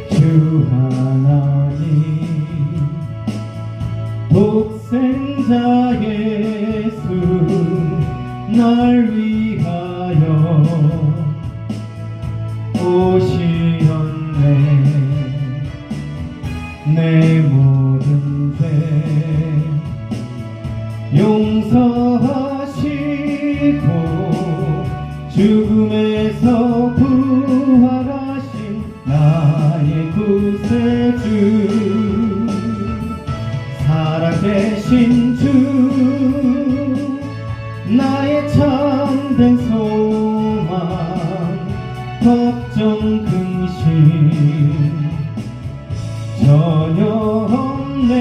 주 하나님 독생자 예수 날 위하여 오시었네. 내 모든 죄 용서하시고 죽음에서 부활하신 나의 구세주, 살아계신 주, 나의 참된 소망, 걱정 근심 전혀 없네.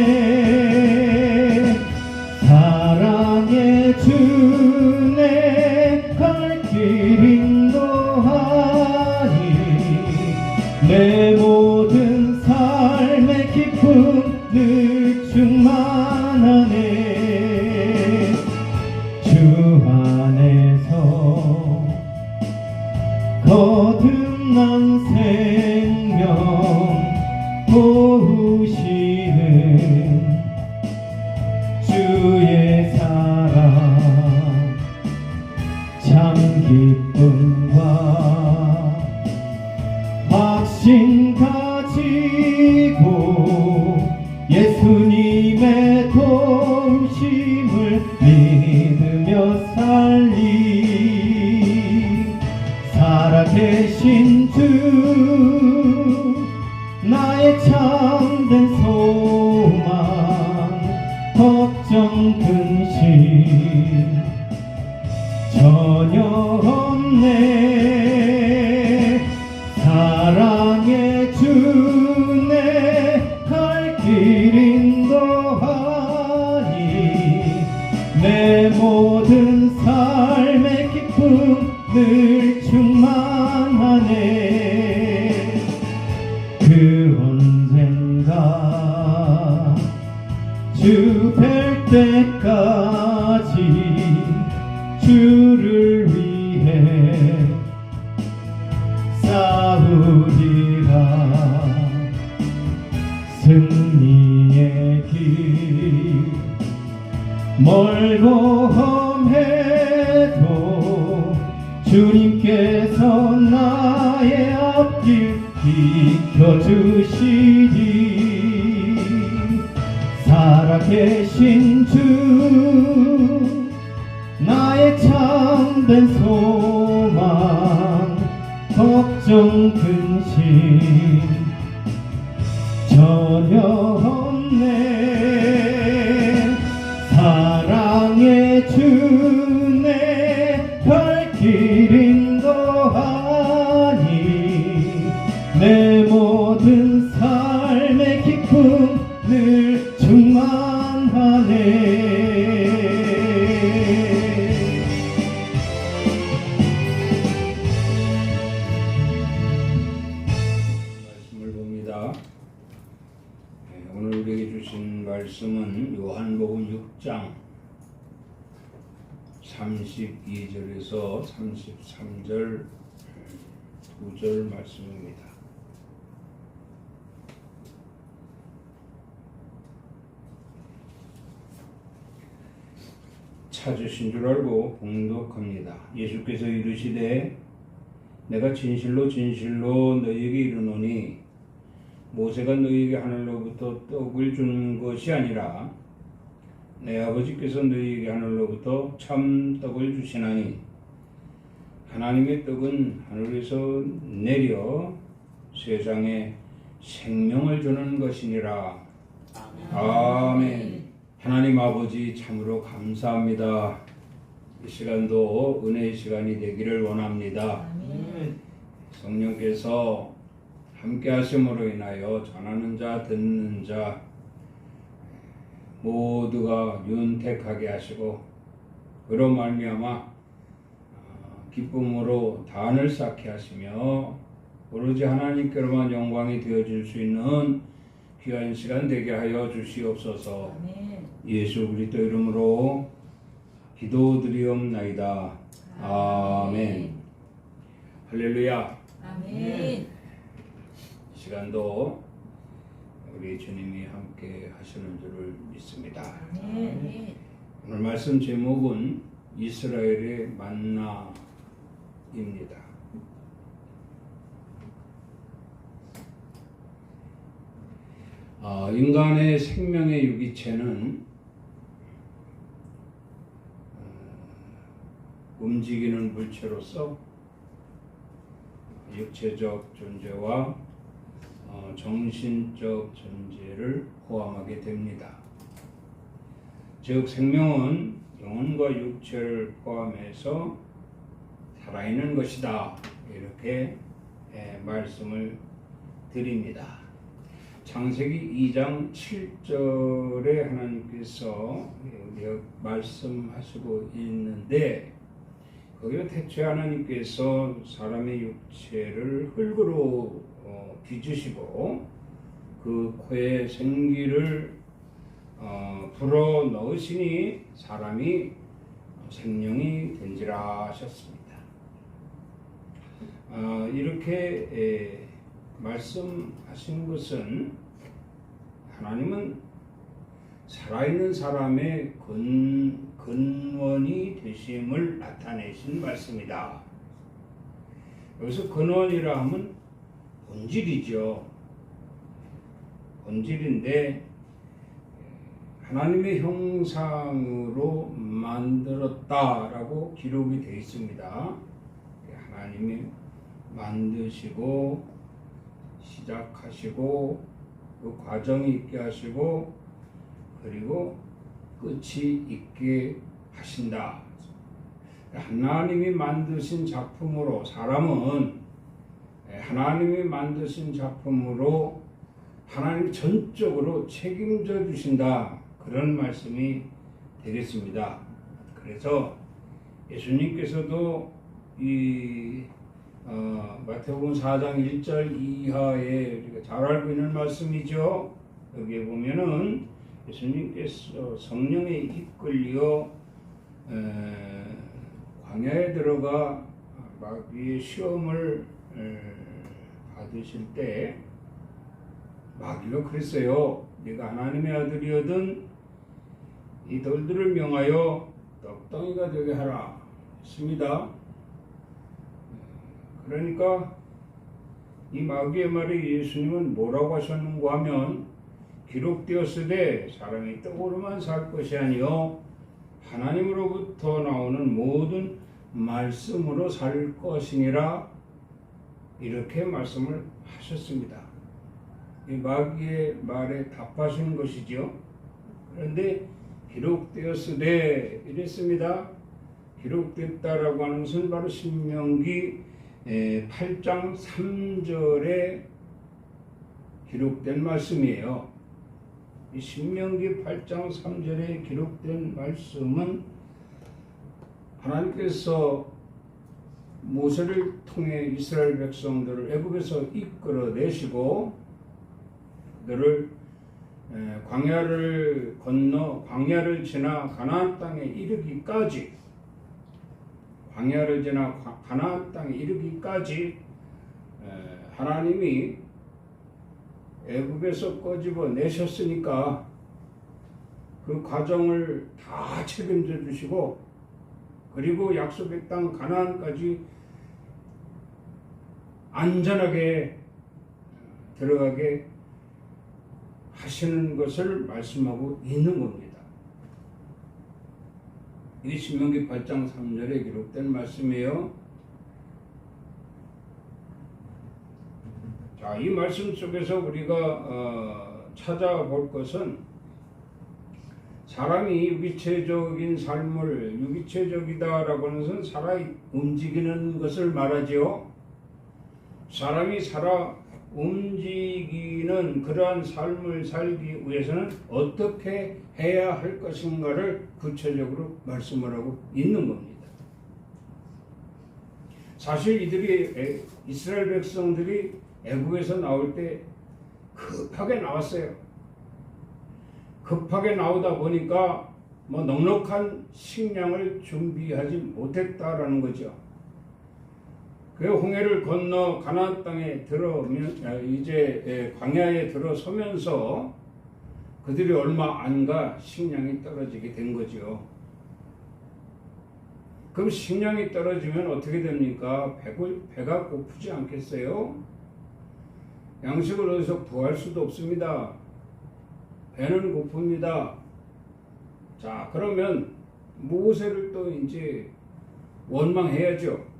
사랑의 주 내 갈 길 인도하니 내 모든 삶의 기쁨 늘 충만하네. 주 안에서 거듭난 생명 보우시는 주의 사랑 참 기쁨과 확신 가지고 예수님의 도우심을 믿으며 살리. 살아계신 주 나의 참된 소망, 걱정 근심 전혀 없네. 사랑의 주 내 갈 길 인도하니 내 모든 삶의 기쁨 늘 충만하네. 그 언젠가 주 뵐 때까지 주를 위해 싸우리라. 승리의 길 멀고 험해도 주님께서 나의 앞길 비켜주시리. 살아계신 주 나의 참된 소망, 걱정 근심 전혀 없네. 사랑의 주 내 갈 길 인도하니 내 모든 삶의 기쁨 늘 충만하네. 말씀을 봅니다. 오늘 우리에게 주신 말씀은 요한복음 6장 32절에서 33절 2절 말씀입니다. 찾으신 줄 알고 봉독합니다. 예수께서 이르시되 내가 진실로 진실로 너희에게 이르노니 모세가 너희에게 하늘로부터 떡을 준 것이 아니라 내 아버지께서 너희에게 하늘로부터 참 떡을 주시나니 하나님의 떡은 하늘에서 내려 세상에 생명을 주는 것이니라. 아멘. 하나님 아버지 참으로 감사합니다. 이 시간도 은혜의 시간이 되기를 원합니다. 성령께서 함께 하심으로 인하여 전하는 자 듣는 자 모두가 윤택하게 하시고 그로 말미암아 기쁨으로 단을 쌓게 하시며 오로지 하나님께로만 영광이 되어질 수 있는 귀한 시간 되게 하여 주시옵소서. 아멘. 예수 그리스도 이름으로 기도드리옵나이다. 아멘. 할렐루야. 아멘. 시간도 우리 주님이 함께 하시는 줄을 믿습니다. 아멘. 오늘 말씀 제목은 이스라엘의 만나입니다. 인간의 생명의 유기체는 움직이는 물체로서 육체적 존재와 정신적 존재를 포함하게 됩니다. 즉 생명은 영혼과 육체를 포함해서 살아있는 것이다. 이렇게 말씀을 드립니다. 창세기 2장 7절에 하나님께서 말씀하시고 있는데 거기에 태초에 하나님께서 사람의 육체를 흙으로 빚으시고 그 코에 생기를 불어 넣으시니 사람이 생명이 된지라 하셨습니다. 이렇게 말씀하신 것은 하나님은 살아있는 사람의 근원이 되심을 나타내신 말씀이다. 여기서 근원이라 하면 본질이죠. 본질인데 하나님의 형상으로 만들었다라고 기록이 되어 있습니다. 하나님이 만드시고 시작하시고 그 과정이 있게 하시고 그리고 끝이 있게 하신다. 하나님이 만드신 작품으로 사람은 하나님이 만드신 작품으로 하나님이 전적으로 책임져 주신다. 그런 말씀이 되겠습니다. 그래서 예수님께서도 이 마태복음 4장 1절 이하에 우리가 잘 알고 있는 말씀이죠. 여기에 보면은 예수님께서 성령에 이끌려 광야에 들어가 마귀의 시험을 받으실 때 마귀가 그랬어요. 네가 하나님의 아들이거든 이 돌들을 명하여 떡덩이가 되게 하라 했습니다. 그러니까 이 마귀의 말에 예수님은 뭐라고 하셨는가 하면 기록되었으되 사람이 떡으로만 살 것이 아니요 하나님으로부터 나오는 모든 말씀으로 살 것이니라 이렇게 말씀을 하셨습니다. 이 마귀의 말에 답하시는 것이죠. 그런데 기록되었으되 이랬습니다. 기록됐다라고 하는 것은 바로 신명기 8장 3절에 기록된 말씀이에요. 이 신명기 8장 3절에 기록된 말씀은 하나님께서 모세를 통해 이스라엘 백성들을 애굽에서 이끌어내시고 그들을 광야를 건너 광야를 지나 가나안 땅에 이르기까지 광야를 지나 가나안 땅에 이르기까지 하나님이 애굽에서 꺼집어 내셨으니까 그 과정을 다 책임져 주시고 그리고 약속의 땅 가나안까지 안전하게 들어가게 하시는 것을 말씀하고 있는 겁니다. 이게 신명기 8장 3절에 기록된 말씀이에요. 자, 이 말씀 속에서 우리가 찾아볼 것은 사람이 유기체적인 삶을 유기체적이다라고 하는 것은 살아 움직이는 것을 말하지요. 사람이 살아 움직이는 그러한 삶을 살기 위해서는 어떻게 해야 할 것인가를 구체적으로 말씀을 하고 있는 겁니다. 사실 이들이 이스라엘 백성들이 애국에서 나올 때 급하게 나왔어요. 급하게 나오다 보니까 뭐 넉넉한 식량을 준비하지 못했다라는 거죠. 그 홍해를 건너 가나안 땅에 들어오면 이제 광야에 들어서면서 그들이 얼마 안 가 식량이 떨어지게 된 거죠. 그럼 식량이 떨어지면 어떻게 됩니까? 배가 고프지 않겠어요? 양식을 어디서 구할 수도 없습니다. 배는 고픕니다. 자, 그러면 모세를 또 이제 원망해야죠.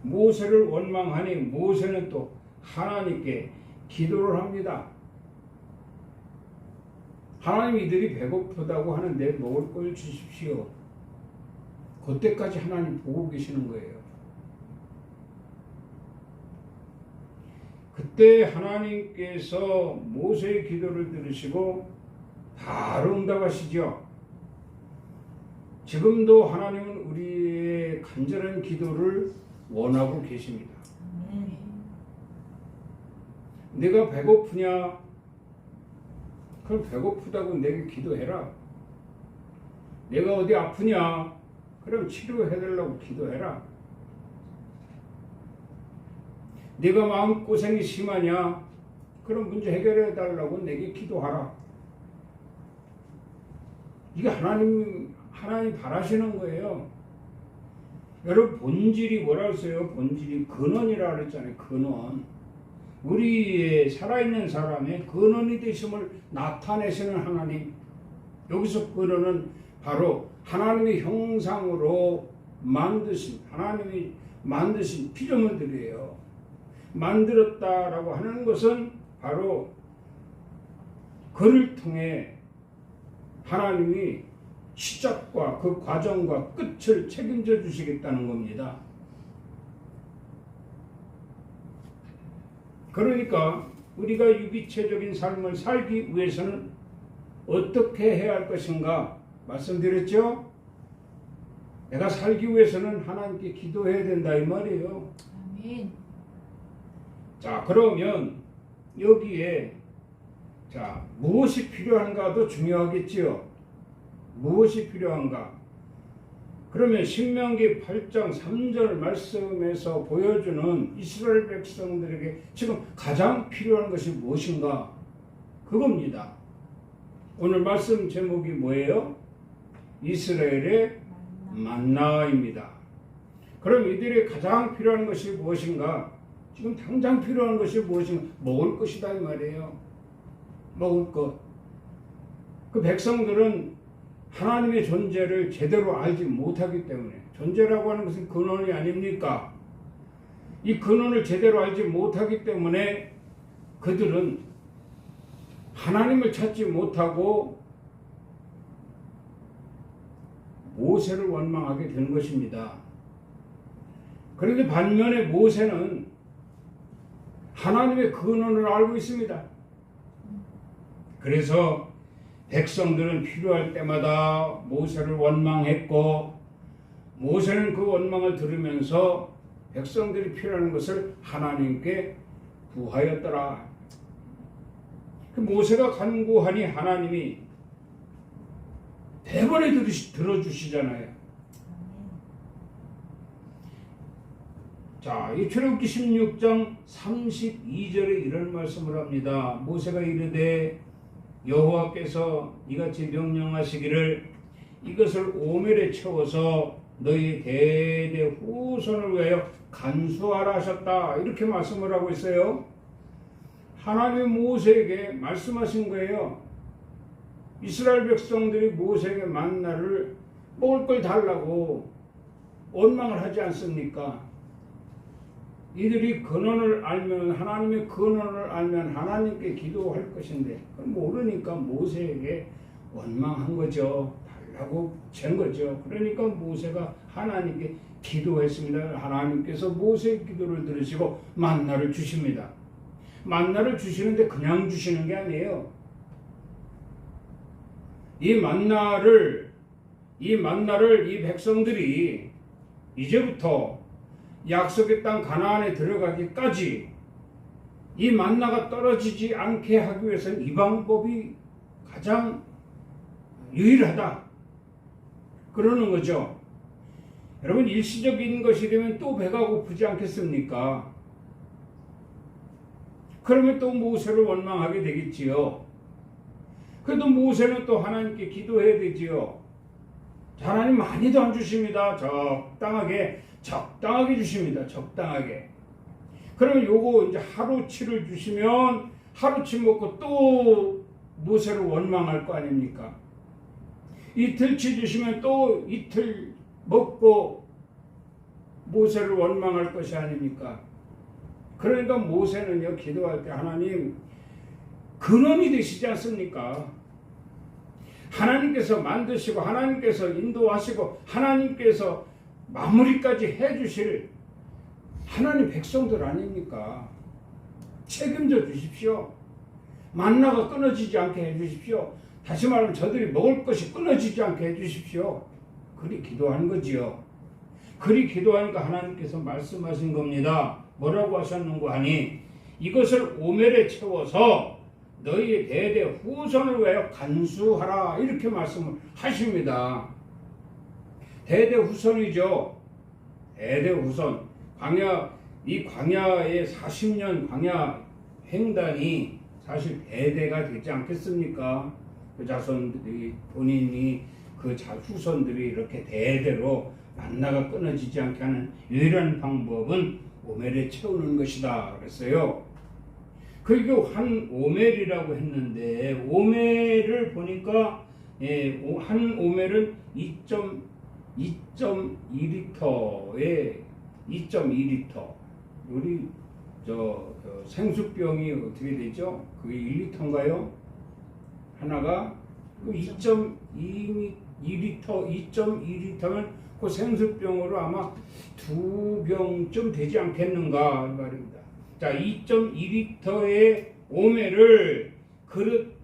모세를 원망하니 모세는 또 하나님께 기도를 합니다. 하나님, 이들이 배고프다고 하는데 먹을 걸 주십시오. 그때까지 하나님 보고 계시는 거예요. 그때 하나님께서 모세의 기도를 들으시고 바로 응답하시죠. 지금도 하나님은 우리의 간절한 기도를 원하고 계십니다. 내가 배고프냐? 그럼 배고프다고 내게 기도해라. 내가 어디 아프냐? 그럼 치료해달라고 기도해라. 네가 마음고생이 심하냐? 그럼 문제 해결해달라고 내게 기도하라. 이게 하나님 바라시는 거예요. 여러분, 본질이 뭐라 했어요? 본질이 근원이라 그랬잖아요. 근원. 우리의 살아있는 사람의 근원이 되심을 나타내시는 하나님. 여기서 근원은 바로 하나님의 형상으로 하나님이 만드신 피조물들이에요. 만들었다라고 하는 것은 바로 그를 통해 하나님이 시작과 그 과정과 끝을 책임져 주시겠다는 겁니다. 그러니까 우리가 유기체적인 삶을 살기 위해서는 어떻게 해야 할 것인가 말씀드렸죠? 내가 살기 위해서는 하나님께 기도해야 된다 이 말이에요. 아멘. 자, 그러면 여기에 무엇이 필요한가도 중요하겠지요. 무엇이 필요한가? 그러면 신명기 8장 3절 말씀에서 보여주는 이스라엘 백성들에게 지금 가장 필요한 것이 무엇인가? 그겁니다. 오늘 말씀 제목이 뭐예요? 이스라엘의 만나입니다. 그럼 이들이 가장 필요한 것이 무엇인가? 지금 당장 필요한 것이 무엇인가? 먹을 것이다 이 말이에요. 먹을 것. 그 백성들은 하나님의 존재를 제대로 알지 못하기 때문에, 존재라고 하는 것은 근원이 아닙니까? 이 근원을 제대로 알지 못하기 때문에 그들은 하나님을 찾지 못하고 모세를 원망하게 된 것입니다. 그런데 반면에 모세는 하나님의 근원을 알고 있습니다. 그래서 백성들은 필요할 때마다 모세를 원망했고, 모세는 그 원망을 들으면서 백성들이 필요한 것을 하나님께 구하였더라. 모세가 간구하니 하나님이 대번에 들어주시잖아요. 자, 이 출애굽기 16장 32절에 이런 말씀을 합니다. 모세가 이르되 여호와께서 이같이 명령하시기를 이것을 오멜에 채워서 너희 대대 후손을 위하여 간수하라 하셨다. 이렇게 말씀을 하고 있어요. 하나님이 모세에게 말씀하신 거예요. 이스라엘 백성들이 모세에게 만나를 먹을 걸 달라고 원망을 하지 않습니까? 이들이 근원을 알면, 하나님의 근원을 알면 하나님께 기도할 것인데 모르니까 모세에게 원망한 거죠. 달라고 잰 거죠. 그러니까 모세가 하나님께 기도했습니다. 하나님께서 모세의 기도를 들으시고 만나를 주십니다. 만나를 주시는데 그냥 주시는 게 아니에요. 이 만나를 이 백성들이 이제부터 약속의 땅 가나안에 들어가기까지 이 만나가 떨어지지 않게 하기 위해서는 이 방법이 가장 유일하다. 그러는 거죠. 여러분, 일시적인 것이 되면 또 배가 고프지 않겠습니까? 그러면 또 모세를 원망하게 되겠지요. 그래도 모세는 또 하나님께 기도해야 되지요. 하나님 많이도 안 주십니다. 적당하게 주십니다. 적당하게. 그러면 요거 이제 하루치를 주시면 하루치 먹고 또 모세를 원망할 거 아닙니까? 이틀치 주시면 또 이틀 먹고 모세를 원망할 것이 아닙니까? 그러니까 모세는요, 기도할 때 하나님 근원이 되시지 않습니까? 하나님께서 만드시고 하나님께서 인도하시고 하나님께서 마무리까지 해주실 하나님 백성들 아닙니까? 책임져 주십시오. 만나가 끊어지지 않게 해주십시오. 다시 말하면 저들이 먹을 것이 끊어지지 않게 해주십시오. 그리 기도하는 거지요. 그리 기도하니까 하나님께서 말씀하신 겁니다. 뭐라고 하셨는고 하니 이것을 오멜에 채워서 너희의 대대 후손을 위하여 간수하라, 이렇게 말씀을 하십니다. 대대 후손이죠. 대대 후손. 이 광야의 40년 광야 횡단이 사실 대대가 되지 않겠습니까? 그 자손들이 본인이 그 후손들이 이렇게 대대로 만나가 끊어지지 않게 하는 유일한 방법은 오멜에 채우는 것이다 그랬어요. 그리고 한 오멜이라고 했는데 오멜을 보니까 한 오멜은 2.2리터에 2.2리터. 우리 생수병이 어떻게 되죠? 그게 1리터인가요? 하나가 2.2리터, 2.2리터면 그 생수병으로 아마 2병쯤 되지 않겠는가 말입니다. 자, 2.2리터의 오멜을 그릇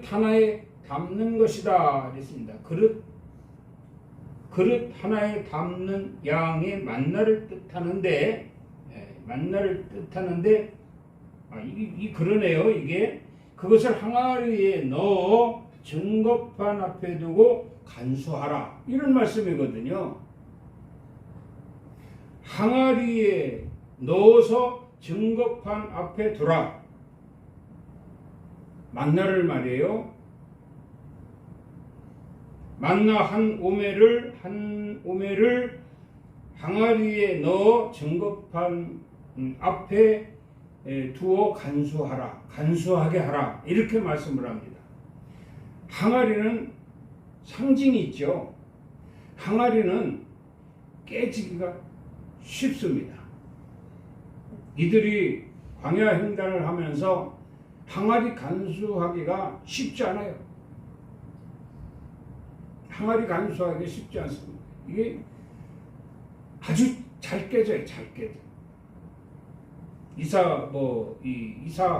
하나에 담는 것이다 그랬습니다. 그릇 하나에 담는 양의 만나를 뜻하는데, 그러네요. 이게 그것을 항아리에 넣어 증거판 앞에 두고 간수하라, 이런 말씀이거든요. 항아리에 넣어서 증거판 앞에 두라. 만나를 말이에요. 만나 한 오멜을 항아리에 넣어 증거판 앞에 두어 간수하라, 간수하게 하라, 이렇게 말씀을 합니다. 항아리는 상징이 있죠. 항아리는 깨지기가 쉽습니다. 이들이 광야 횡단을 하면서 항아리 간수하기가 쉽지 않아요. 항아리 간수하기 쉽지 않습니다. 이게 아주 잘 깨져요. 잘 깨져. 이사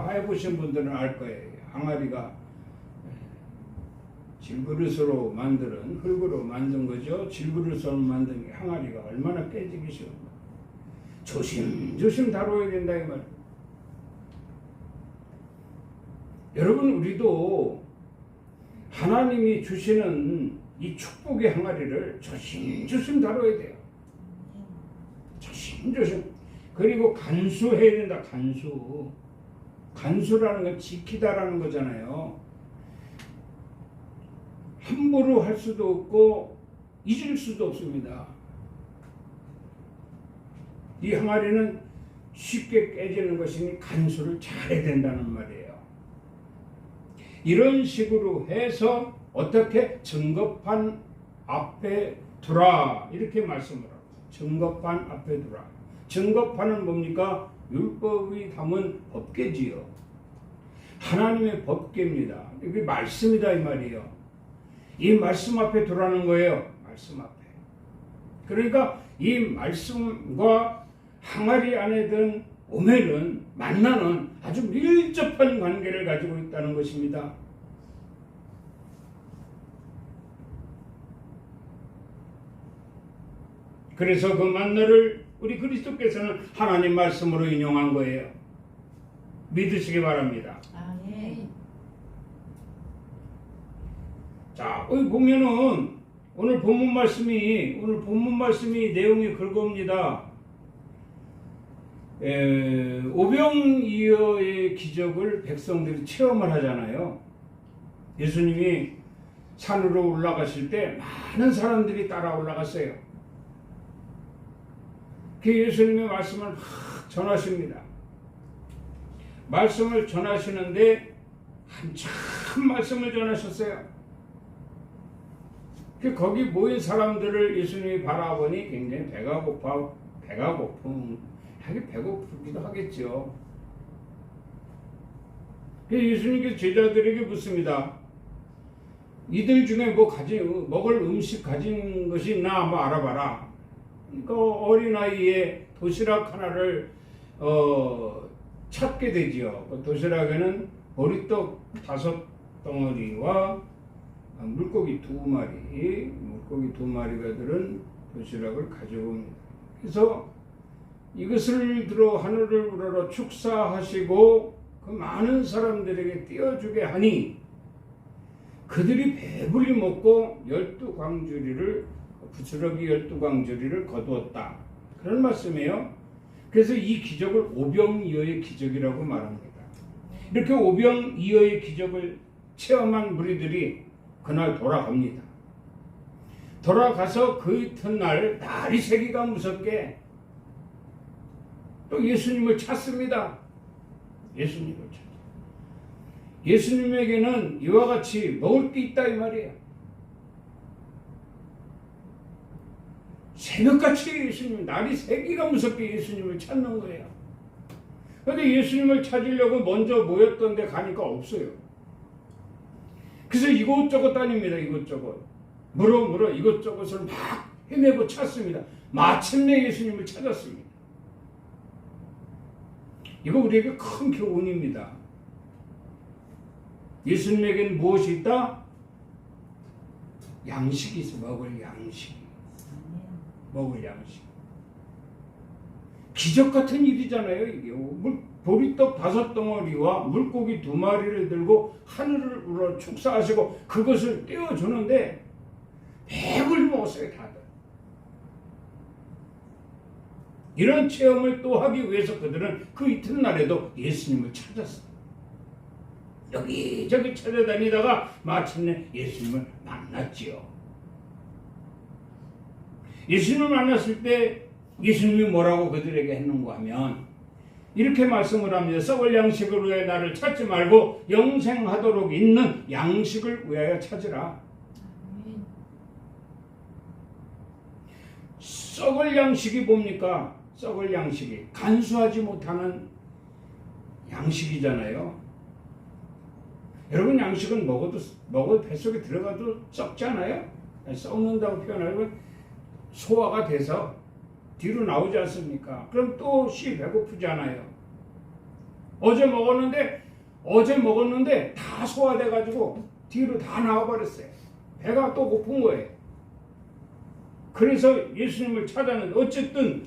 해보신 분들은 알 거예요. 항아리가 질그릇으로 만든, 흙으로 만든 거죠. 질그릇으로 만든 항아리가 얼마나 깨지기 쉬운가. 조심조심 다뤄야 된다 이 말이에요. 여러분, 우리도 하나님이 주시는 이 축복의 항아리를 조심조심 다뤄야 돼요. 조심조심. 그리고 간수해야 된다. 간수라는 건 지키다라는 거잖아요. 함부로 할 수도 없고 잊을 수도 없습니다. 이 항아리는 쉽게 깨지는 것이니 간수를 잘해야 된다는 말이에요. 이런 식으로 해서 어떻게 증거판 앞에 두라, 이렇게 말씀을 하고, 증거판 앞에 두라. 증거판은 뭡니까? 율법이 담은 법궤지요. 하나님의 법궤입니다. 이게 말씀이다 이 말이에요. 이 말씀 앞에 두라는 거예요. 말씀 앞에. 그러니까 이 말씀과 항아리 안에 든 오면은 만나는 아주 밀접한 관계를 가지고 있다는 것입니다. 그래서 그 만나를 우리 그리스도께서는 하나님 말씀으로 인용한 거예요. 믿으시기 바랍니다. 아멘. 자, 여기 보면은 오늘 본문 말씀이 내용이 그겁니다. 오병이어의 기적을 백성들이 체험을 하잖아요. 예수님이 산으로 올라가실 때 많은 사람들이 따라 올라갔어요. 그 예수님의 말씀을 막 전하십니다. 말씀을 전하시는데 한참 말씀을 전하셨어요. 거기 모인 사람들을 예수님이 바라보니 굉장히 배고프기도 하겠죠. 예수님께서 제자들에게 묻습니다. 이들 중에 먹을 음식 가진 것이 있나 한번 알아봐라. 그 어린아이의 도시락 하나를 찾게 되지요. 그 도시락에는 보리떡 5덩어리와 물고기 2마리가 들은 도시락을 가지고 옵니다. 그래서 이것을 들어 하늘을 우러러 축사하시고 그 많은 사람들에게 띄워주게 하니 그들이 배불리 먹고 부스러기 12광주리를 거두었다. 그런 말씀이에요. 그래서 이 기적을 오병이어의 기적이라고 말합니다. 이렇게 오병이어의 기적을 체험한 무리들이 그날 돌아갑니다. 돌아가서 그 이튿날 날이 새기가 무섭게 또 예수님을 찾습니다. 예수님에게는 이와 같이 먹을 게 있다 이 말이에요. 새벽같이 날이 새기가 무섭게 예수님을 찾는 거예요. 그런데 예수님을 찾으려고 먼저 모였던 데 가니까 없어요. 그래서 이곳저곳 다닙니다. 물어 이곳저곳을 막 헤매고 찾습니다. 마침내 예수님을 찾았습니다. 이거 우리에게 큰 교훈입니다. 예수님에게는 무엇이 있다? 양식이 있어. 먹을 양식. 기적 같은 일이잖아요. 이게 보리떡 5덩어리와 물고기 2마리를 들고 하늘을 우러 축사하시고 그것을 떼어주는데 배불리 먹었어요. 다들. 이런 체험을 또 하기 위해서 그들은 그 이튿날에도 예수님을 찾았어요. 여기저기 찾아다니다가 마침내 예수님을 만났지요. 예수님을 만났을 때 예수님이 뭐라고 그들에게 했는가 하면 이렇게 말씀을 합니다. 썩을 양식을 위하여 나를 찾지 말고 영생하도록 있는 양식을 위하여 찾으라. 썩을 양식이 뭡니까? 썩을 양식이 간수하지 못하는 양식이잖아요. 여러분 양식은 먹어도 뱃속에 들어가도 썩잖아요. 썩는다고 표현하면 소화가 돼서 뒤로 나오지 않습니까? 그럼 또 배고프잖아요. 어제 먹었는데 다 소화돼가지고 뒤로 다 나와버렸어요. 배가 또 고픈 거예요. 그래서 예수님을 찾았는데 어쨌든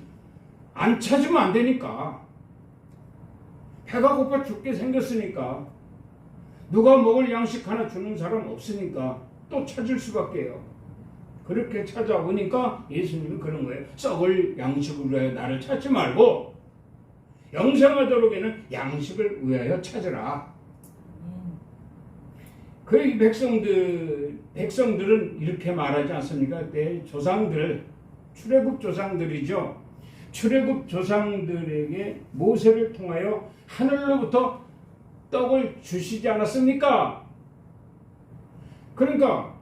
안 찾으면 안 되니까 배가 고파 죽게 생겼으니까 누가 먹을 양식 하나 주는 사람 없으니까 또 찾을 수밖에요. 그렇게 찾아오니까 예수님은 그런 거예요. 썩을 양식을 위하여 나를 찾지 말고 영생하도록에는 양식을 위하여 찾으라. 그 백성들은 이렇게 말하지 않습니까? 내 조상들, 출애굽 조상들이죠. 출애굽 조상들에게 모세를 통하여 하늘로부터 떡을 주시지 않았습니까? 그러니까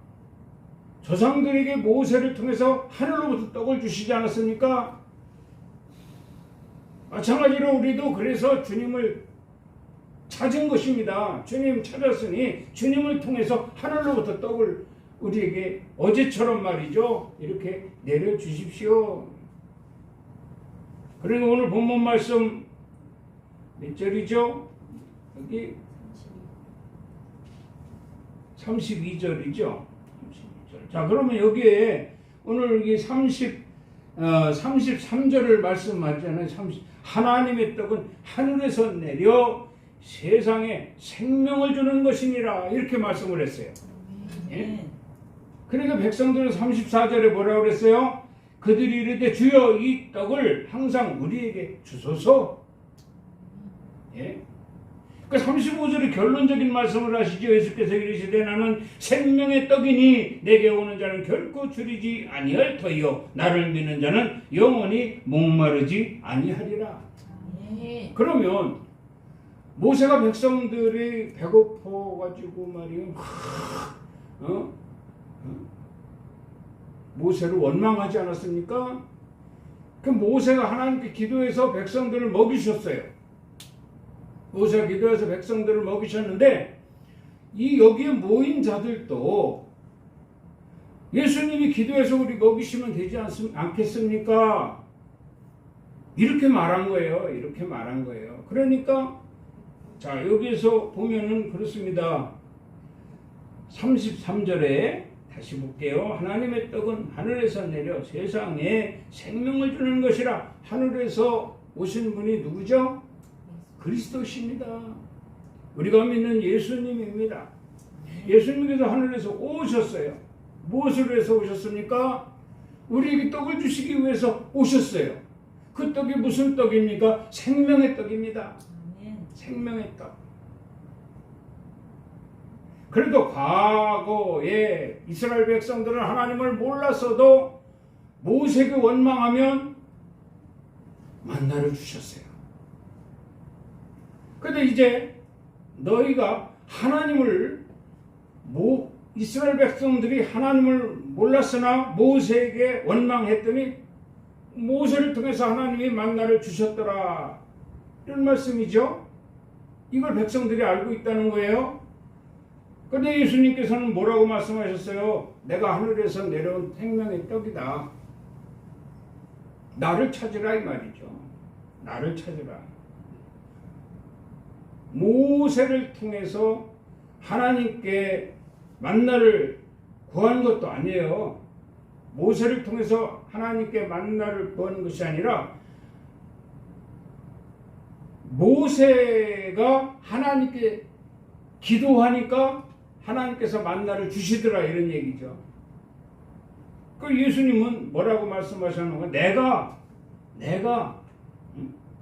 조상들에게 모세를 통해서 하늘로부터 떡을 주시지 않았습니까? 마찬가지로 우리도 그래서 주님을 찾은 것입니다. 주님 찾았으니 주님을 통해서 하늘로부터 떡을 우리에게 어제처럼 말이죠. 이렇게 내려주십시오. 그러니 오늘 본문 말씀 몇 절이죠? 여기 32절이죠. 32절. 자, 그러면 여기에 오늘 이 33절을 말씀하잖아요. 하나님의 떡은 하늘에서 내려 세상에 생명을 주는 것이니라 이렇게 말씀을 했어요. 예? 그러니까 백성들은 34절에 뭐라고 그랬어요? 그들이 이르되 주여 이 떡을 항상 우리에게 주소서. 예? 그 35절에 결론적인 말씀을 하시죠. 예수께서 이르시되 나는 생명의 떡이니 내게 오는 자는 결코 줄이지 아니할 터이요 나를 믿는 자는 영원히 목마르지 아니하리라. 그러면 모세가 백성들이 배고파 가지고 말이요, 모세를 원망하지 않았습니까? 그 모세가 하나님께 기도해서 백성들을 먹이셨어요. 모세가 기도해서 백성들을 먹이셨는데 이 여기에 모인 자들도 예수님이 기도해서 우리 먹이시면 되지 않겠습니까? 이렇게 말한 거예요. 이렇게 말한 거예요. 그러니까 자, 여기에서 보면은 그렇습니다. 33절에 다시 볼게요. 하나님의 떡은 하늘에서 내려 세상에 생명을 주는 것이라. 하늘에서 오신 분이 누구죠? 그리스도십니다. 우리가 믿는 예수님입니다. 예수님께서 하늘에서 오셨어요. 무엇을 위해서 오셨습니까? 우리에게 떡을 주시기 위해서 오셨어요. 그 떡이 무슨 떡입니까? 생명의 떡입니다. 생명의 떡. 그래도 과거에 이스라엘 백성들은 하나님을 몰랐어도 모세에게 원망하면 만나를 주셨어요. 근데 이제 너희가 이스라엘 백성들이 하나님을 몰랐으나 모세에게 원망했더니 모세를 통해서 하나님이 만나를 주셨더라. 이런 말씀이죠. 이걸 백성들이 알고 있다는 거예요. 근데 예수님께서는 뭐라고 말씀하셨어요? 내가 하늘에서 내려온 생명의 떡이다. 나를 찾으라 이 말이죠. 나를 찾으라. 모세를 통해서 하나님께 만나를 구한 것도 아니에요. 모세를 통해서 하나님께 만나를 구하는 것이 아니라 모세가 하나님께 기도하니까 하나님께서 만나를 주시더라 이런 얘기죠. 그 예수님은 뭐라고 말씀하셨는가? 내가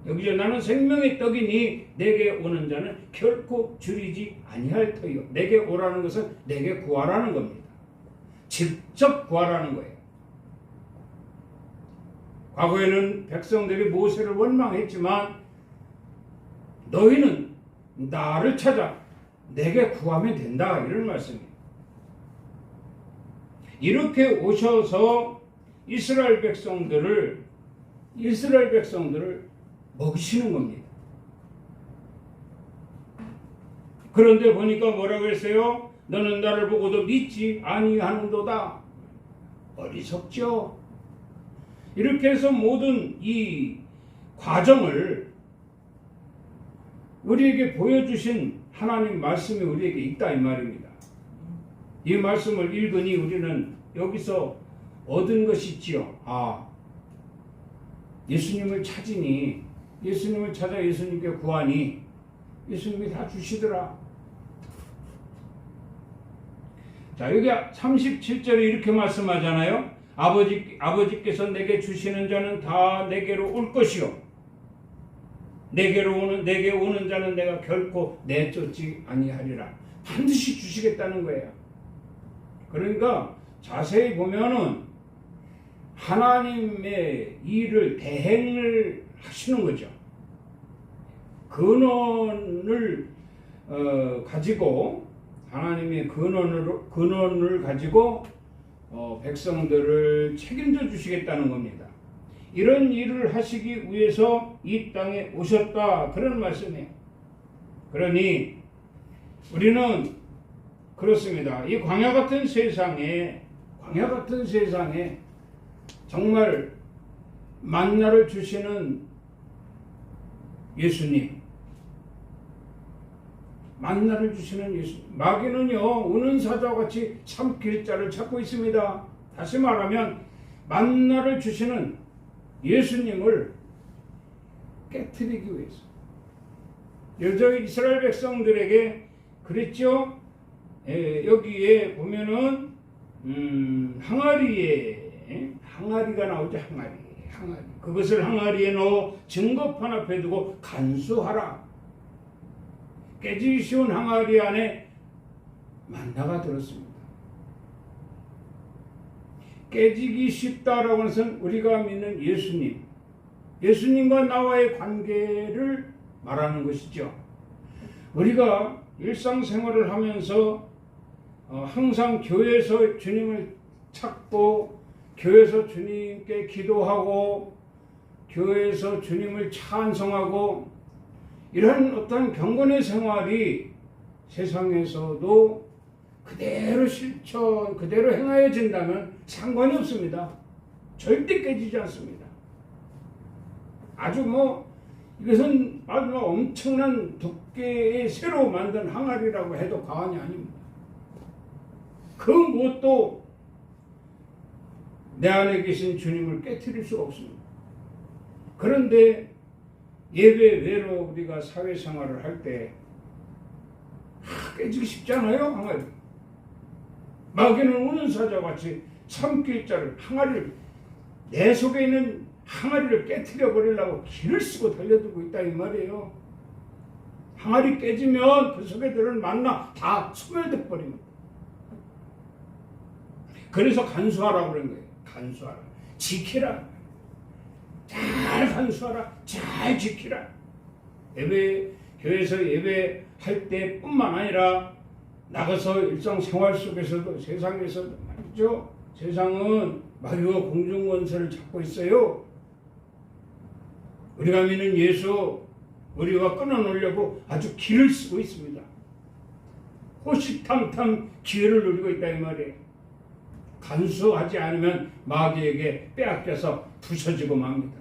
여기서 나는 생명의 떡이니 내게 오는 자는 결코 줄이지 아니할 터이요. 내게 오라는 것은 내게 구하라는 겁니다. 직접 구하라는 거예요. 과거에는 백성들이 모세를 원망했지만 너희는 나를 찾아 내게 구하면 된다 이런 말씀이에요. 이렇게 오셔서 이스라엘 백성들을 먹이시는 겁니다. 그런데 보니까 뭐라고 했어요? 너는 나를 보고도 믿지 아니하는도다. 어리석죠? 이렇게 해서 모든 이 과정을 우리에게 보여주신 하나님 말씀이 우리에게 있다 이 말입니다. 이 말씀을 읽으니 우리는 여기서 얻은 것이 있지요. 예수님을 찾으니, 예수님을 찾아 예수님께 구하니 예수님이 다 주시더라. 자, 여기 37절에 이렇게 말씀하잖아요. 아버지께서 내게 주시는 자는 다 내게로 올 것이요. 내게 오는 자는 내가 결코 내쫓지 아니하리라. 반드시 주시겠다는 거예요. 그러니까 자세히 보면은 하나님의 일을 대행을 하시는 거죠. 근원을 가지고 하나님의 근원을 가지고 백성들을 책임져 주시겠다는 겁니다. 이런 일을 하시기 위해서 이 땅에 오셨다 그런 말씀이에요. 그러니 우리는 그렇습니다. 이 광야 같은 세상에 정말 만나를 주시는 예수님, 만나를 주시는 예수님. 마귀는요, 우는 사자와 같이 삼킬 자를 찾고 있습니다. 다시 말하면 만나를 주시는 예수님을 깨트리기 위해서. 여자 이스라엘 백성들에게 그랬죠. 여기에 보면은 항아리가 나오죠. 항아리. 그것을 항아리에 넣어 증거판 앞에 두고 간수하라. 깨지기 쉬운 항아리 안에 만나가 들었습니다. 깨지기 쉽다라고 하는 것은 우리가 믿는 예수님과 나와의 관계를 말하는 것이죠. 우리가 일상생활을 하면서 항상 교회에서 주님을 찾고 교회에서 주님께 기도하고 교회에서 주님을 찬송하고 이런 어떤 경건의 생활이 세상에서도 그대로 실천, 그대로 행하여진다면 상관이 없습니다. 절대 깨지지 않습니다. 이것은 아주 엄청난 두께의 새로 만든 항아리라고 해도 과언이 아닙니다. 그 무엇도 내 안에 계신 주님을 깨트릴 수가 없습니다. 그런데 예배 외로 우리가 사회생활을 할 때 깨지기 쉽지 않아요. 항아리. 마귀는 우는 사자와 같이 삼킬 자를, 항아리를, 내 속에 있는 항아리를 깨트려 버리려고 길을 쓰고 달려들고 있다 이 말이에요. 항아리 깨지면 그 속에 들은 만나 다 소멸돼 버립니다. 그래서 간수하라고 그런 거예요. 간수하라. 지키라. 잘 간수하라. 잘 지키라. 교회에서 예배할 때뿐만 아니라 나가서 일상생활 속에서도 세상에서도 말이죠. 세상은 마귀와 공중권세를 잡고 있어요. 우리가 믿는 예수, 우리와 끊어놓으려고 아주 길을 쓰고 있습니다. 호시탐탐 기회를 누리고 있다 이 말이에요. 간수하지 않으면 마귀에게 빼앗겨서 부서지고 맙니다.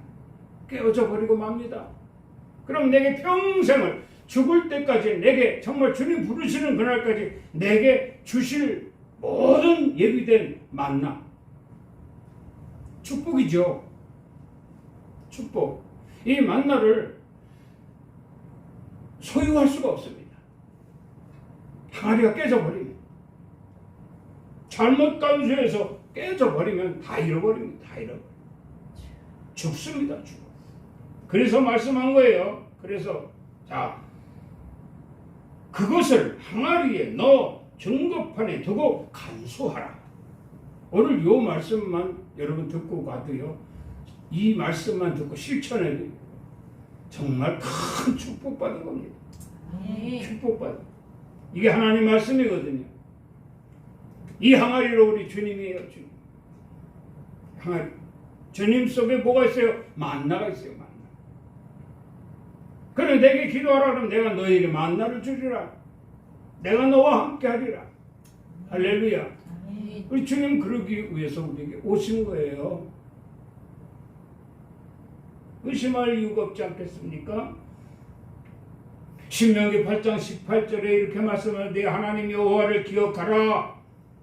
깨어져 버리고 맙니다. 그럼 내게 평생을 죽을 때까지 내게 정말 주님 부르시는 그날까지 내게 주실 모든 예비된 만나, 축복이죠. 축복. 이 만나를 소유할 수가 없습니다. 항아리가 깨져버립니다. 잘못 간수해서 깨져버리면 다 잃어버립니다. 다 잃어버립니다. 죽습니다. 죽어. 그래서 말씀한 거예요. 그래서 그것을 항아리에 넣어 증거판에 두고 간수하라. 오늘 이 말씀만 여러분 듣고 가도요, 이 말씀만 듣고 실천해도 정말 큰 축복받은 겁니다. 축복받은. 이게 하나님 말씀이거든요. 이 항아리로 우리 주님이에요. 주님. 항아리. 주님 속에 뭐가 있어요? 만나가 있어요. 만나. 그래 내게 기도하라 그러면 내가 너에게 만나를 주리라. 내가 너와 함께 하리라. 할렐루야. 우리 주님 그러기 위해서 우리에게 오신 거예요. 의심할 이유가 없지 않겠습니까? 신명기 8장 18절에 이렇게 말씀을 네 하나님 여호와를 기억하라.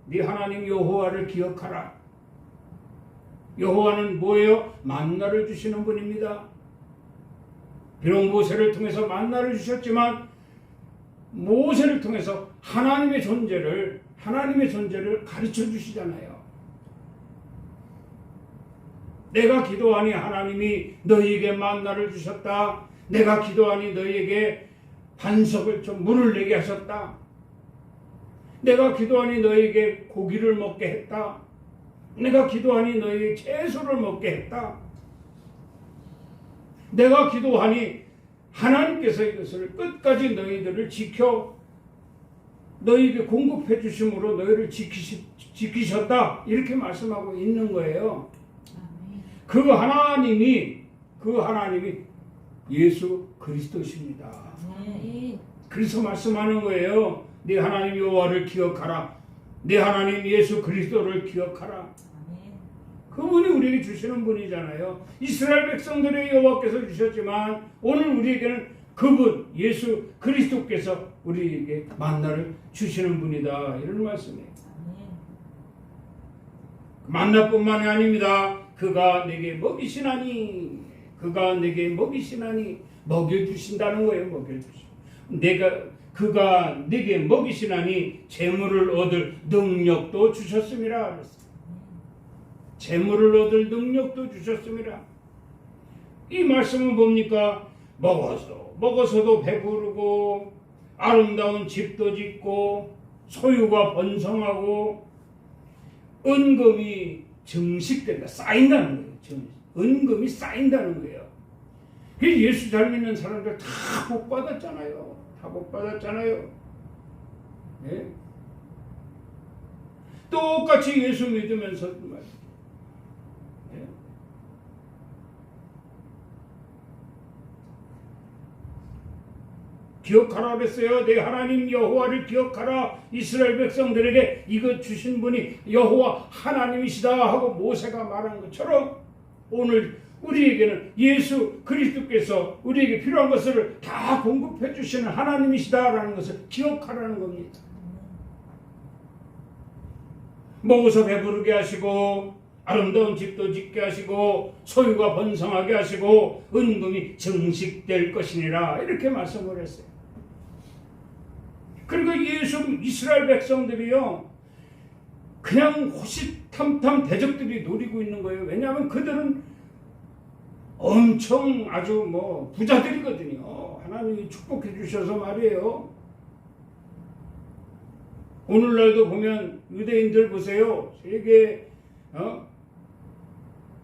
네 하나님 여호와를 기억하라. 여호와는 뭐예요? 만나를 주시는 분입니다. 비록 모세를 통해서 만나를 주셨지만 모세를 통해서 하나님의 존재를 가르쳐 주시잖아요. 내가 기도하니 하나님이 너희에게 만나를 주셨다. 내가 기도하니 너희에게 반석을 좀 물을 내게 하셨다. 내가 기도하니 너희에게 고기를 먹게 했다. 내가 기도하니 너희에게 채소를 먹게 했다. 내가 기도하니 하나님께서 이것을 끝까지 너희들을 지켜 너희에게 공급해 주심으로 너희를 지키셨다. 이렇게 말씀하고 있는 거예요. 그 하나님이 예수 그리스도십니다. 그래서 말씀하는 거예요. 네 하나님 여호와를 기억하라. 네 하나님 예수 그리스도를 기억하라. 그분이 우리에게 주시는 분이잖아요. 이스라엘 백성들의 여호와께서 주셨지만 오늘 우리에게는 그분 예수 그리스도께서 우리에게 만나를 주시는 분이다. 이런 말씀이에요. 만나뿐만이 아닙니다. 그가 내게 먹이시나니, 그가 내게 먹이시나니, 먹여주신다는 거예요. 먹여주신. 그가 내게 먹이시나니 재물을 얻을 능력도 주셨음이라. 재물을 얻을 능력도 주셨음이라. 이 말씀은 뭡니까? 먹어서도 배부르고 아름다운 집도 짓고 소유가 번성하고 은금이 증식된다. 쌓인다는 거예요. 은금이 쌓인다는 거예요. 그래서 예수 잘 믿는 사람들 다 복 받았잖아요. 다 복 받았잖아요. 네? 똑같이 예수 믿으면서 말이에요. 네? 기억하라 그랬어요. 내 하나님 여호와를 기억하라. 이스라엘 백성들에게 이것 주신 분이 여호와 하나님이시다 하고 모세가 말한 것처럼 오늘 우리에게는 예수 그리스도께서 우리에게 필요한 것을 다 공급해 주시는 하나님이시다라는 것을 기억하라는 겁니다. 먹어서 배부르게 하시고 아름다운 집도 짓게 하시고 소유가 번성하게 하시고 은금이 증식될 것이니라 이렇게 말씀을 했어요. 그리고 이스라엘 백성들이요 그냥 호시탐탐 대적들이 노리고 있는 거예요. 왜냐하면 그들은 엄청 아주 부자들이거든요. 하나님이 축복해 주셔서 말이에요. 오늘날도 보면 유대인들 보세요.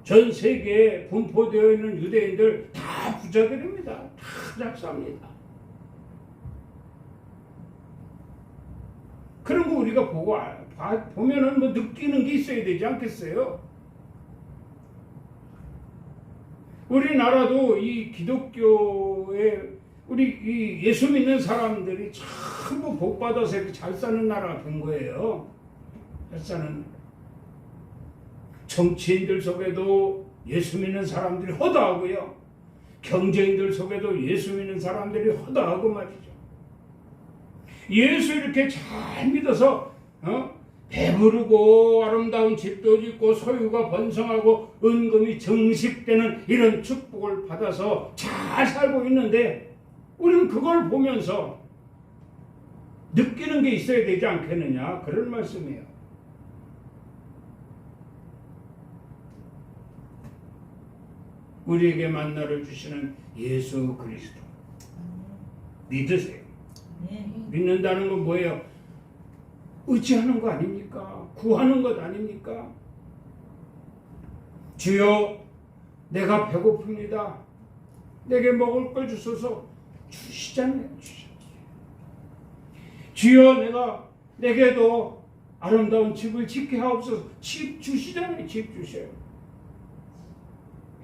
전 세계에 분포되어 있는 유대인들 다 부자들입니다. 다 잘 삽니다. 그런 거 우리가 보면은 느끼는 게 있어야 되지 않겠어요? 우리나라도 이 기독교에 우리 이 예수 믿는 사람들이 전부 복 받아서 이렇게 잘 사는 나라가 된 거예요. 잘 사는. 정치인들 속에도 예수 믿는 사람들이 허다하고요. 경제인들 속에도 예수 믿는 사람들이 허다하고 말이죠. 예수 이렇게 잘 믿어서 배부르고 아름다운 집도 짓고 소유가 번성하고 은금이 증식되는 이런 축복을 받아서 잘 살고 있는데 우리는 그걸 보면서 느끼는 게 있어야 되지 않겠느냐 그런 말씀이에요. 우리에게 만나를 주시는 예수 그리스도 믿으세요. 믿는다는 건 뭐예요? 의지하는 거 아닙니까? 구하는 것 아닙니까? 주여 내가 배고픕니다. 내게 먹을 걸 주소서. 주시잖아요. 주여 내게도 아름다운 집을 짓게 하옵소서. 집 주시잖아요. 집 주셔요.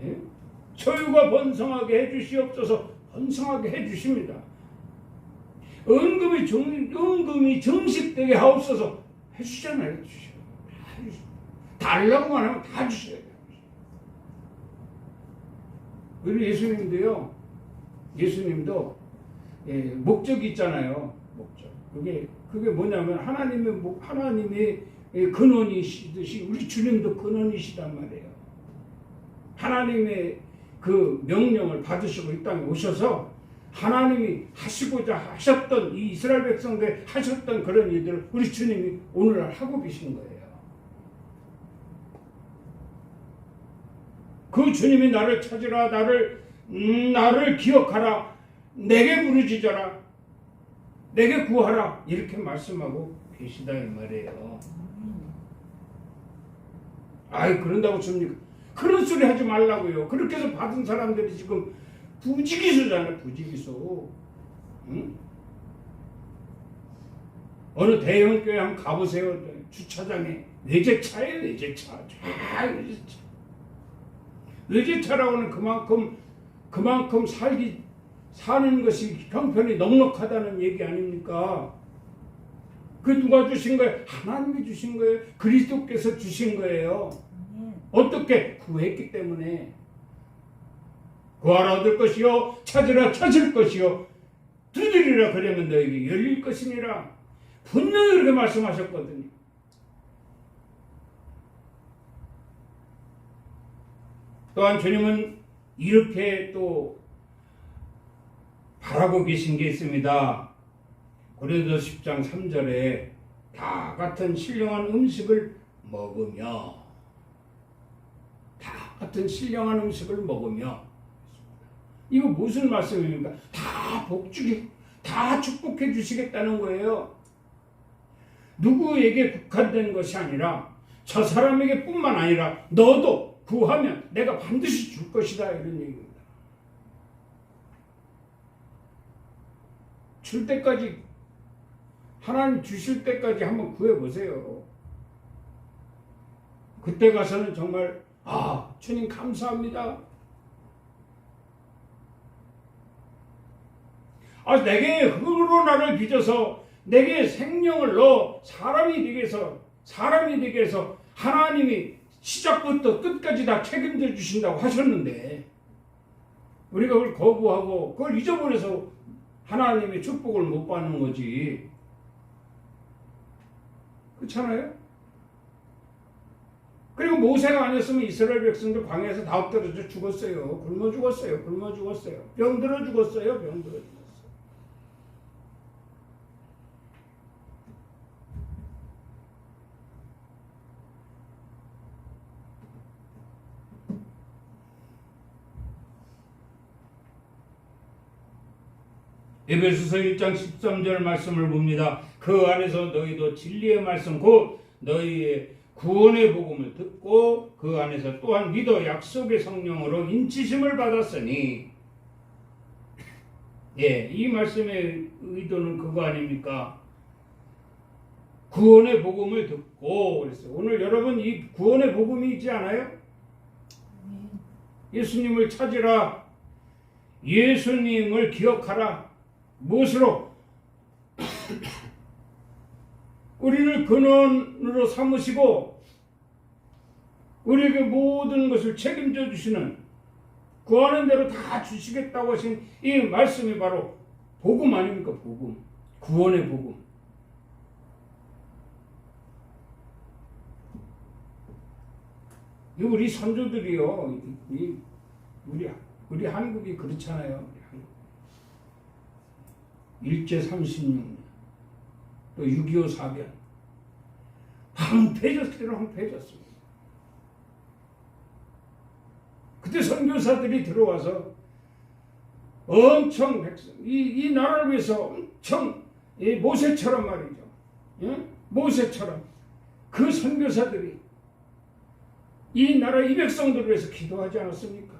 예? 소유가 번성하게 해주시옵소서. 번성하게 해주십니다. 은금이 증식되게 하옵소서. 해주잖아요. 주셔요. 달라고만 하면 다 주셔요. 우리 예수님도 목적이 있잖아요. 목적. 그게 뭐냐면 하나님의 근원이시듯이 우리 주님도 근원이시단 말이에요. 하나님의 그 명령을 받으시고 이 땅에 오셔서 하나님이 하시고자 하셨던 이 이스라엘 백성들 하셨던 그런 일들을 우리 주님이 오늘날 하고 계신 거예요. 그 주님이 나를 찾으라, 나를 기억하라, 내게 부르짖어라, 내게 구하라 이렇게 말씀하고 계시다 이 말이에요. 그런다고 줍니까? 그런 소리 하지 말라고요. 그렇게 해서 받은 사람들이 지금 부지기수잖아요. 부지기수. 응? 어느 대형 교회 한번 가보세요. 주차장에 외제차예요. 외제차. 외제차라고는 그만큼 사는 것이 형편이 넉넉하다는 얘기 아닙니까? 그 누가 주신 거예요? 하나님이 주신 거예요. 그리스도께서 주신 거예요. 어떻게? 구했기 때문에. 구하라 얻을 것이요 찾으라 찾을 것이요 두드리라 그러면 너에게 열릴 것이니라. 분명히 그렇게 말씀하셨거든요. 또한 주님은 이렇게 또 바라고 계신 게 있습니다. 고린도서 10장 3절에 다 같은 신령한 음식을 먹으며, 다 같은 신령한 음식을 먹으며, 이거 무슨 말씀입니까? 다 복주기, 다 축복해 주시겠다는 거예요. 누구에게 국한된 것이 아니라 저 사람에게 뿐만 아니라 너도 구하면 내가 반드시 줄 것이다, 이런 얘기입니다. 줄 때까지, 하나님 주실 때까지 한번 구해보세요. 그때 가서는 정말 주님 감사합니다. 내게 흙으로 나를 빚어서 내게 생명을 넣어 사람이 되게 해서 하나님이 시작부터 끝까지 다 책임져 주신다고 하셨는데 우리가 그걸 거부하고 그걸 잊어버려서 하나님의 축복을 못 받는 거지. 그렇잖아요? 그리고 모세가 아니었으면 이스라엘 백성들 광야에서 다 엎드려져 죽었어요. 굶어 죽었어요. 병들어 죽었어요. 에베소서 1장 13절 말씀을 봅니다. 그 안에서 너희도 진리의 말씀 곧 너희의 구원의 복음을 듣고 그 안에서 또한 믿어 약속의 성령으로 인치심을 받았으니, 이 말씀의 의도는 그거 아닙니까? 구원의 복음을 듣고 그랬어요. 오늘 여러분 이 구원의 복음이 있지 않아요? 예수님을 찾으라. 예수님을 기억하라. 무엇으로? 우리를 근원으로 삼으시고 우리에게 모든 것을 책임져 주시는, 구하는 대로 다 주시겠다고 하신 이 말씀이 바로 복음 아닙니까? 복음. 구원의 복음. 우리 선조들이요, 우리 한국이 그렇잖아요. 일제 36년, 또 6.25 사변, 황폐해졌습니다. 그때 선교사들이 들어와서 엄청 이 나라를 위해서 엄청 모세처럼 말이죠. 모세처럼 그 선교사들이 이 나라 이 백성들을 위해서 기도하지 않았습니까?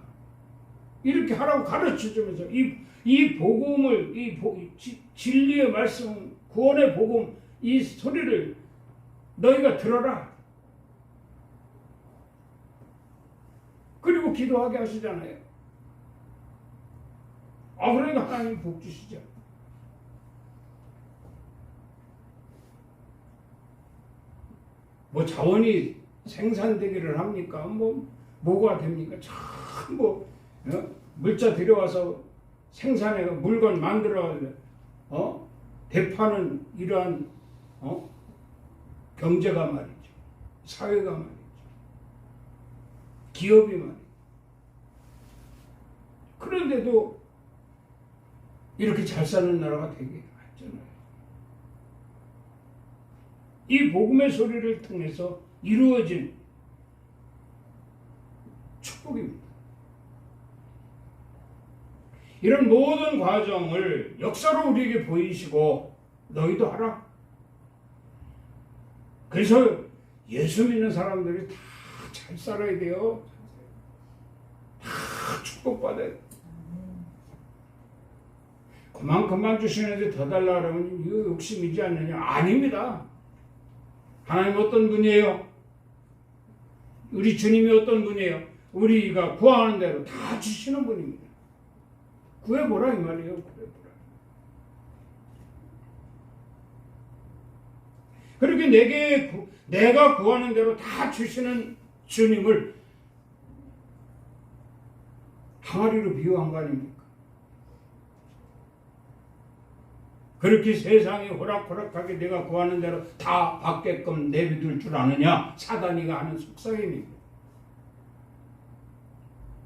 이렇게 하라고 가르쳐주면서 이 복음을, 진리의 말씀, 구원의 복음, 이 소리를 너희가 들어라. 그리고 기도하게 하시잖아요. 그러니까 하나님 복 주시죠. 뭐 자원이 생산되기를 합니까? 뭐가 됩니까? 참 물자 들여와서 생산해서 물건 만들어 대파는 이러한 경제가 말이죠. 사회가 말이죠. 기업이 말이죠. 그런데도 이렇게 잘 사는 나라가 되게 했잖아요. 이 복음의 소리를 통해서 이루어진 축복입니다. 이런 모든 과정을 역사로 우리에게 보이시고 너희도 하라. 그래서 예수 믿는 사람들이 다 잘 살아야 돼요. 다 축복받아야 돼요. 그만큼만 주시는데 더 달라 그러면 이거 욕심이지 않느냐? 아닙니다. 하나님 어떤 분이에요? 우리 주님이 어떤 분이에요? 우리가 구하는 대로 다 주시는 분입니다. 구해보라 이 말이에요. 구해보라. 그렇게 내가 구하는 대로 다 주시는 주님을 항아리로 비유한 거 아닙니까? 그렇게 세상이 호락호락하게 내가 구하는 대로 다 받게끔 내비둘 줄 아느냐? 사단이가 하는 속삭임입니다.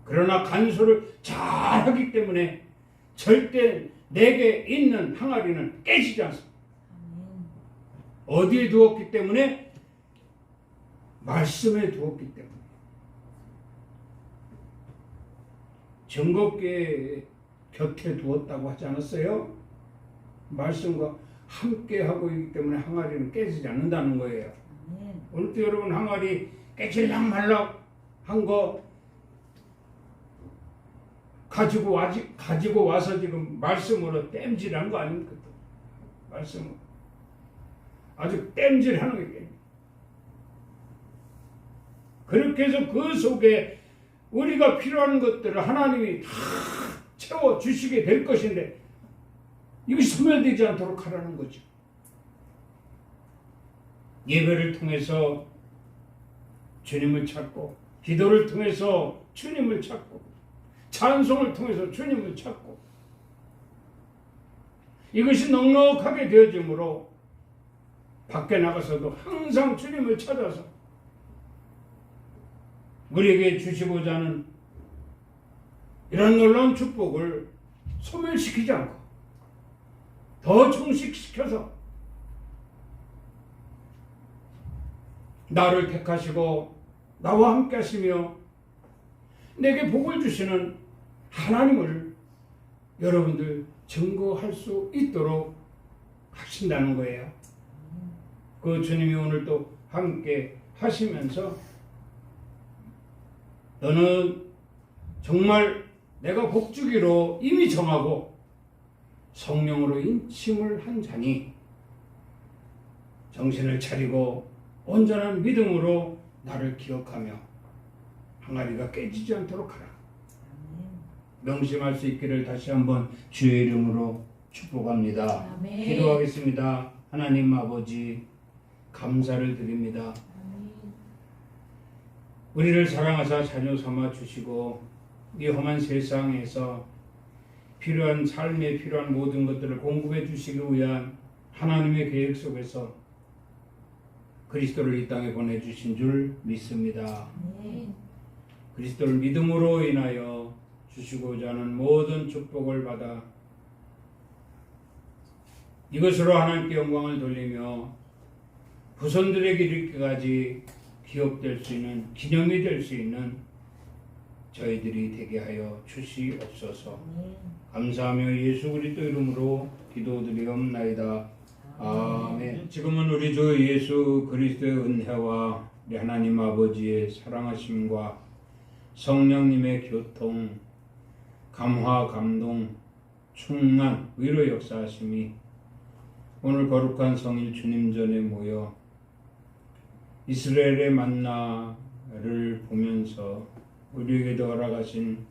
그러나 간수를 잘하기 때문에 절대 내게 있는 항아리는 깨지지 않습니다. 어디에 두었기 때문에? 말씀에 두었기 때문에. 증거께 곁에 두었다고 하지 않았어요? 말씀과 함께 하고 있기 때문에 항아리는 깨지지 않는다는 거예요. 오늘도 여러분 항아리 깨질락 말락 한 거 가지고 와서 지금 말씀으로 땜질한 거 아닙니까? 말씀으로 아주 땜질하는 거예요. 그렇게 해서 그 속에 우리가 필요한 것들을 하나님이 다 채워 주시게 될 것인데 이것이 소멸되지 않도록 하라는 거죠. 예배를 통해서 주님을 찾고, 기도를 통해서 주님을 찾고, 찬송을 통해서 주님을 찾고, 이것이 넉넉하게 되어지므로 밖에 나가서도 항상 주님을 찾아서 우리에게 주시고자 하는 이런 놀라운 축복을 소멸시키지 않고 더 충식시켜서 나를 택하시고 나와 함께 하시며 내게 복을 주시는 하나님을 여러분들 증거할 수 있도록 하신다는 거예요. 그 주님이 오늘 또 함께 하시면서 너는 정말 내가 복주기로 이미 정하고 성령으로 인침을 한 자니 정신을 차리고 온전한 믿음으로 나를 기억하며 항아리가 깨지지 않도록 하라. 명심할 수 있기를 다시 한번 주의 이름으로 축복합니다. 아멘. 기도하겠습니다. 하나님 아버지 감사를 드립니다. 우리를 사랑하사 자녀 삼아 주시고 이 험한 세상에서 필요한 삶에 필요한 모든 것들을 공급해 주시기 위한 하나님의 계획 속에서 그리스도를 이 땅에 보내주신 줄 믿습니다. 그리스도를 믿음으로 인하여 주시고자 하는 모든 축복을 받아 이것으로 하나님께 영광을 돌리며 후손들에게 이르기까지 기억될 수 있는, 기념이 될 수 있는 저희들이 되게 하여 주시옵소서. 감사하며 예수 그리스도 이름으로 기도드리옵나이다. 아멘. 지금은 우리 주 예수 그리스도의 은혜와 우리 하나님 아버지의 사랑하심과 성령님의 교통, 감화, 감동, 충만, 위로 역사하심이 오늘 거룩한 성일 주님 전에 모여 이스라엘의 만나를 보면서 우리에게도 허락하신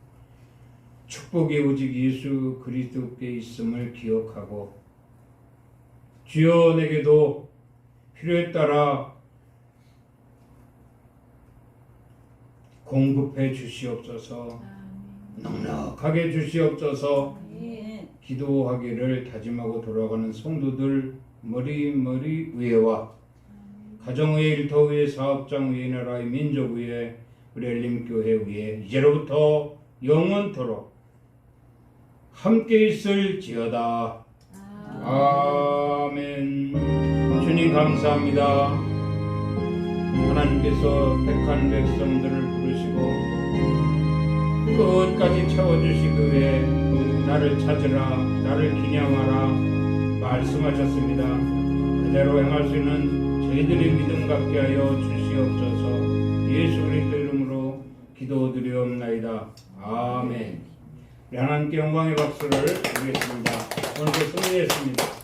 축복이 오직 예수 그리스도께 있음을 기억하고 주여 내게도 필요에 따라 공급해 주시옵소서. 넉넉하게 주시옵소서. 기도하기를 다짐하고 돌아가는 성도들 머리 위에와 가정 위에, 일터 위에, 사업장 위에, 나라의 민족 위에, 우리 엘림교회 위에 이제로부터 영원토록 함께 있을지어다. 아멘. 주님 감사합니다. 하나님께서 택한 백성들을 부르시고 끝까지 채워주시기 위해 나를 찾으라, 나를 기념하라 말씀하셨습니다. 그대로 행할 수 있는 저희들의 믿음 갖게 하여 주시옵소서. 예수 그리스도 이름으로 기도드리옵나이다. 아멘. 하나님께 영광의 박수를 드리겠습니다. 오늘도 승리했습니다.